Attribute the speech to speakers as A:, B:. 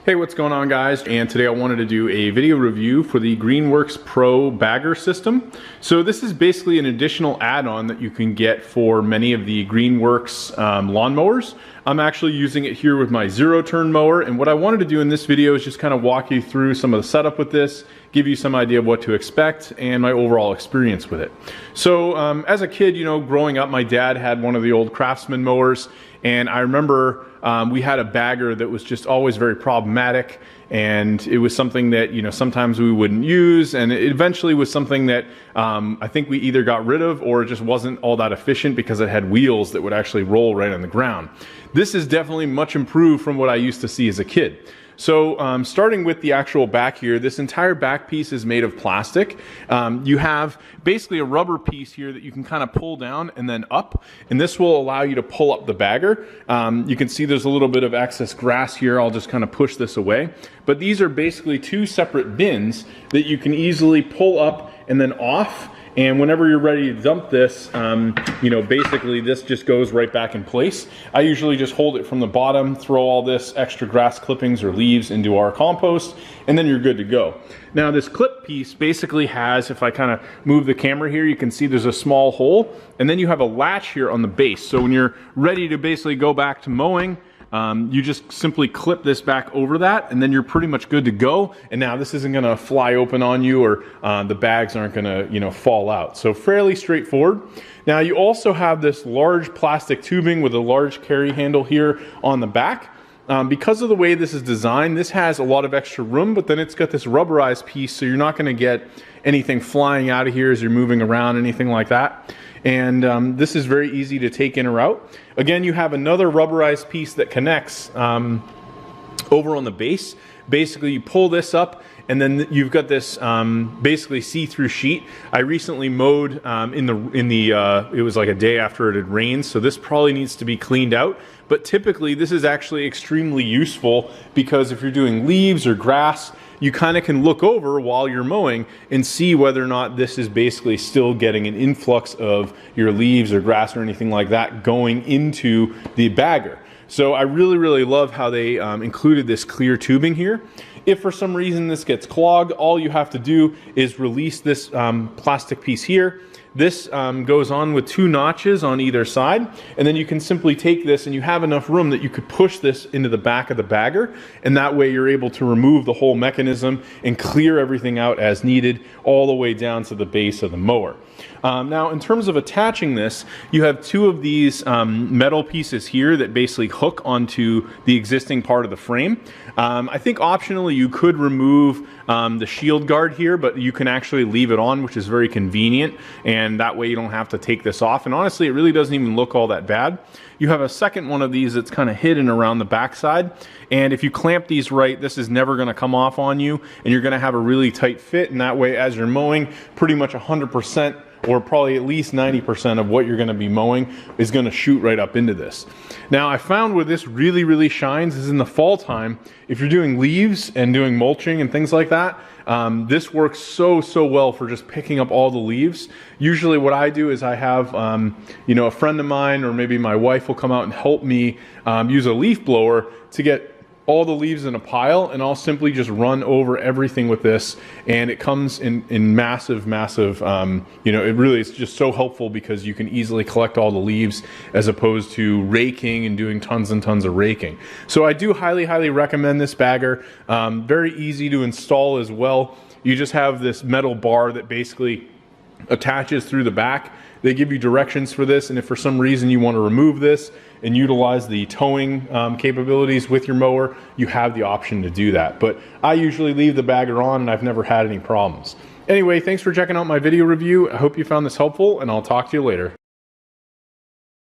A: Hey, what's going on, guys? And today I wanted to do a video review for the GreenWorks Pro bagger system. So this is basically an additional add-on that you can get for many of the GreenWorks lawnmowers. I'm actually using it here with my zero-turn mower, and what I wanted to do in this video is just kind of walk you through some of the setup with this, give you some idea of what to expect, and my overall experience with it. So as a kid, you know, growing up, my dad had one of the old Craftsman mowers, and I remember we had a bagger that was just always very problematic, and it was something that, you know, sometimes we wouldn't use, and it eventually was something that I think we either got rid of or it just wasn't all that efficient because it had wheels that would actually roll right on the ground. This is definitely much improved from what I used to see as a kid. So starting with the actual back here, this entire back piece is made of plastic. You have basically a rubber piece here that you can kind of pull down and then up, and this will allow you to pull up the bagger. You can see there's a little bit of excess grass here. I'll just kind of push this away. But these are basically two separate bins that you can easily pull up and then off. And whenever you're ready to dump this, you know, basically this just goes right back in place. I usually just hold it from the bottom, throw all this extra grass clippings or leaves into our compost, and then you're good to go. Now this clip piece basically has, if I kind of move the camera here, you can see there's a small hole, and then you have a latch here on the base. So when you're ready to basically go back to mowing, you just simply clip this back over that, and then you're pretty much good to go. And now this isn't going to fly open on you, or the bags aren't going to, you know, fall out. So fairly straightforward. Now you also have this large plastic tubing with a large carry handle here on the back. Because of the way this is designed, this has a lot of extra room, but then it's got this rubberized piece, so you're not going to get anything flying out of here as you're moving around, anything like that. And this is very easy to take in or out. Again, you have another rubberized piece that connects over on the base. Basically, you pull this up, and then you've got this basically see-through sheet. I recently mowed it was like a day after it had rained, so this probably needs to be cleaned out. But typically, this is actually extremely useful because if you're doing leaves or grass, you kind of can look over while you're mowing and see whether or not this is basically still getting an influx of your leaves or grass or anything like that going into the bagger. So I really love how they included this clear tubing here. If for some reason this gets clogged, all you have to do is release this plastic piece here. This goes on with two notches on either side, and then you can simply take this and you have enough room that you could push this into the back of the bagger, and that way you're able to remove the whole mechanism and clear everything out as needed all the way down to the base of the mower. Now in terms of attaching this, you have two of these metal pieces here that basically hook onto the existing part of the frame. I think optionally you could remove the shield guard here, but you can actually leave it on, which is very convenient, and that way you don't have to take this off. And honestly, it really doesn't even look all that bad. You have a second one of these that's kind of hidden around the backside, and if you clamp these right, this is never going to come off on you, and you're going to have a really tight fit, and that way as you're mowing, pretty much 100% or probably at least 90% of what you're going to be mowing is going to shoot right up into this. Now I found where this really shines is in the fall time. If you're doing leaves and doing mulching and things like that, this works so well for just picking up all the leaves. Usually what I do is I have you know, a friend of mine or maybe my wife will come out and help me use a leaf blower to get all the leaves in a pile, and I'll simply just run over everything with this, and it comes in massive you know, it really is just so helpful because you can easily collect all the leaves as opposed to raking and doing tons and tons of raking. So I do highly recommend this bagger. Very easy to install as well. You just have this metal bar that basically attaches through the back. They give you directions for this, and if for some reason you want to remove this and utilize the towing capabilities with your mower, you have the option to do that. But I usually leave the bagger on, and I've never had any problems. Anyway, thanks for checking out my video review. I hope you found this helpful, and I'll talk to you later.